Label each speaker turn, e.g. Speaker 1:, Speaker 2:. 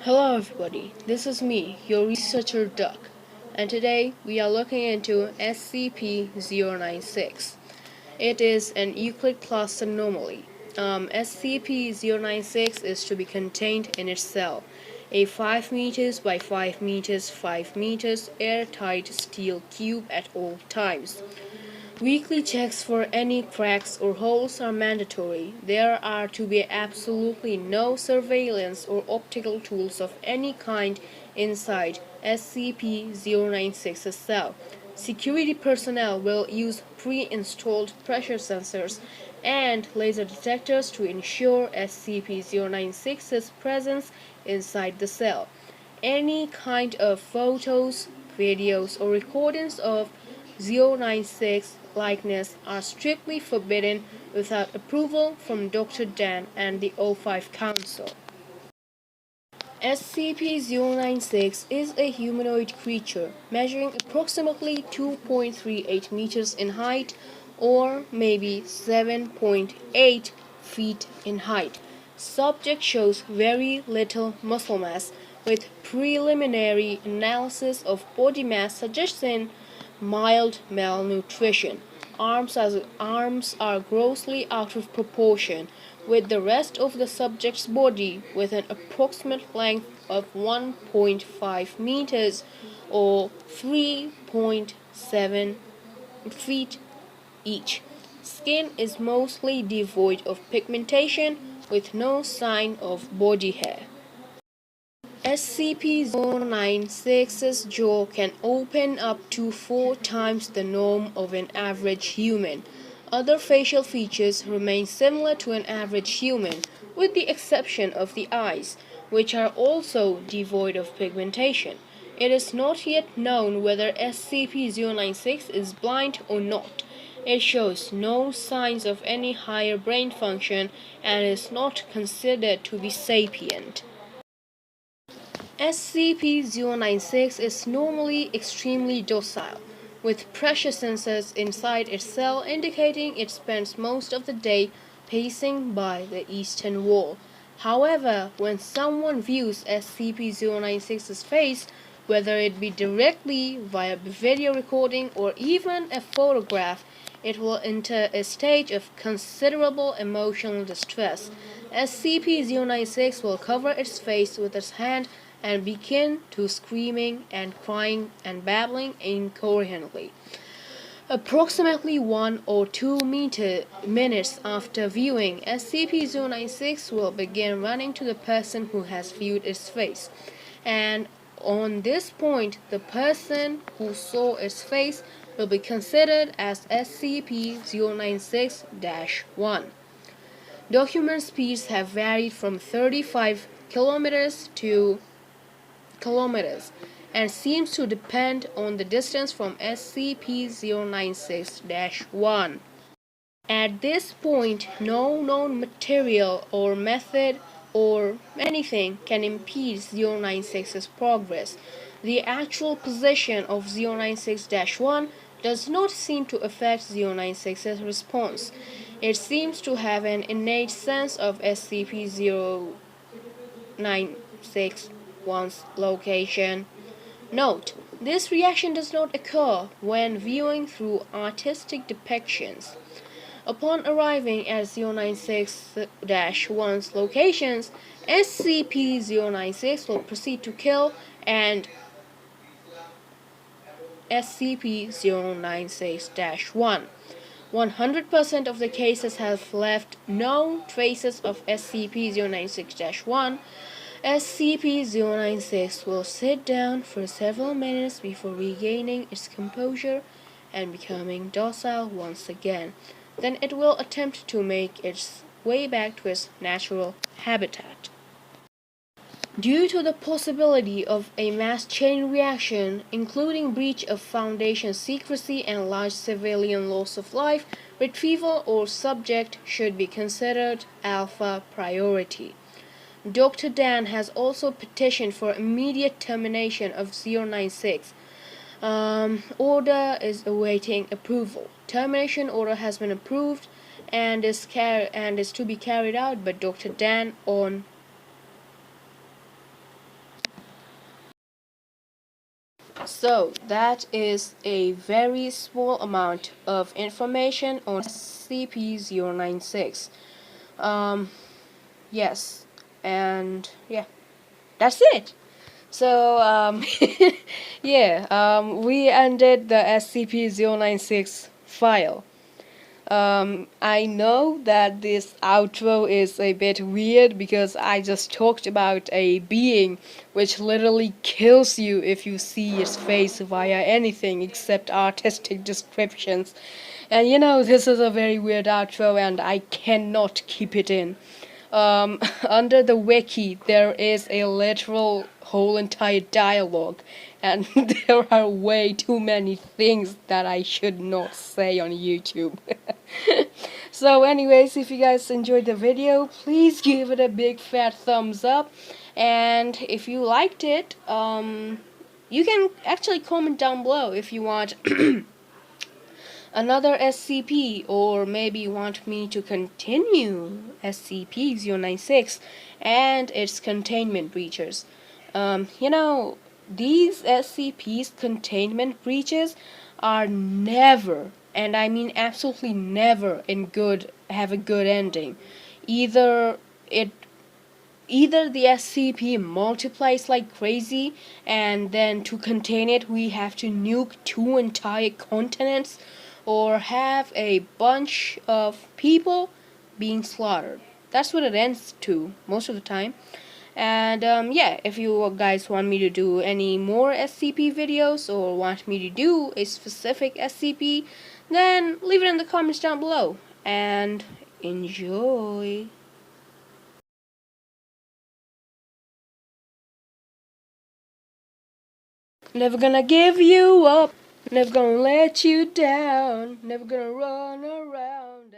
Speaker 1: Hello everybody, this is me, your researcher Duck, and today we are looking into SCP-096. It is an Euclid class anomaly. SCP-096 is to be contained in its cell, a 5 meters by 5 meters 5 meters airtight steel cube at all times. Weekly checks for any cracks or holes are mandatory. There are to be absolutely no surveillance or optical tools of any kind inside SCP-096's cell. Security personnel will use pre-installed pressure sensors and laser detectors to ensure SCP-096's presence inside the cell. Any kind of photos, videos, or recordings of 096 likeness are strictly forbidden without approval from Dr.Dan and the O5 Council. SCP-096 is a humanoid creature measuring approximately 2.38 meters in height or maybe 7.8 feet in height. Subject shows very little muscle mass, with preliminary analysis of body mass suggesting mild malnutrition. Arms are grossly out of proportion with the rest of the subject's body, with an approximate length of 1.5 meters or 3.7 feet each. Skin is mostly devoid of pigmentation with no sign of body hair. SCP-096's jaw can open up to 4 times the norm of an average human. Other facial features remain similar to an average human, with the exception of the eyes, which are also devoid of pigmentation. It is not yet known whether SCP-096 is blind or not. It shows no signs of any higher brain function and is not considered to be sapient. SCP-096 is normally extremely docile, with pressure sensors inside its cell indicating it spends most of the day pacing by the eastern wall. However, when someone views SCP-096's face, whether it be directly via video recording or even a photograph, it will enter a stage of considerable emotional distress. SCP-096 will cover its face with its hand and begin to screaming and crying and babbling incoherently. Approximately 1 or 2 minutes after viewing, SCP-096 will begin running to the person who has viewed its face, and on this point, the person who saw its face will be considered as SCP-096-1. Document speeds have varied from 35 kilometers to kilometers and seems to depend on the distance from SCP-096-1. At this point, no known material or method or anything can impede 096's progress. The actual position of 096-1 does not seem to affect 096's response. It seems to have an innate sense of SCP-096-1's location. Note, this reaction does not occur when viewing through artistic depictions. Upon arriving at 096-1's locations, SCP-096 will proceed to kill and SCP-096-1. 100% of the cases have left no traces of SCP-096-1. SCP-096 will sit down for several minutes before regaining its composure and becoming docile once again. Then it will attempt to make its way back to its natural habitat. Due to the possibility of a mass chain reaction, including breach of Foundation secrecy and large civilian loss of life, retrieval or subject should be considered alpha priority. Dr. Dan has also petitioned for immediate termination of 096. Order is awaiting approval. Termination order has been approved and is to be carried out by Dr. Dan on So that is a very small amount of information on SCP-096. Yes, and yeah, that's it. So yeah, we ended the SCP-096 file. I know that this outro is a bit weird because I just talked about a being which literally kills you if you see its face via anything except artistic descriptions. And you know, this is a very weird outro and I cannot keep it in. Under the wiki, there is a literal whole entire dialogue, and there are way too many things that I should not say on YouTube. So, anyways, if you guys enjoyed the video, please give it a big fat thumbs up, and if you liked it, you can actually comment down below if you want another SCP, or maybe you want me to continue SCP-096 and its containment breaches. You know, these SCP's containment breaches are never, and I mean absolutely never, have a good ending. Either it Either the SCP multiplies like crazy, and then to contain it we have to nuke two entire continents, or have a bunch of people being slaughtered. That's what it ends to most of the time. And yeah, if you guys want me to do any more SCP videos or want me to do a specific SCP, then leave it in the comments down below. And enjoy. Never gonna give you up, never gonna let you down, never gonna run around.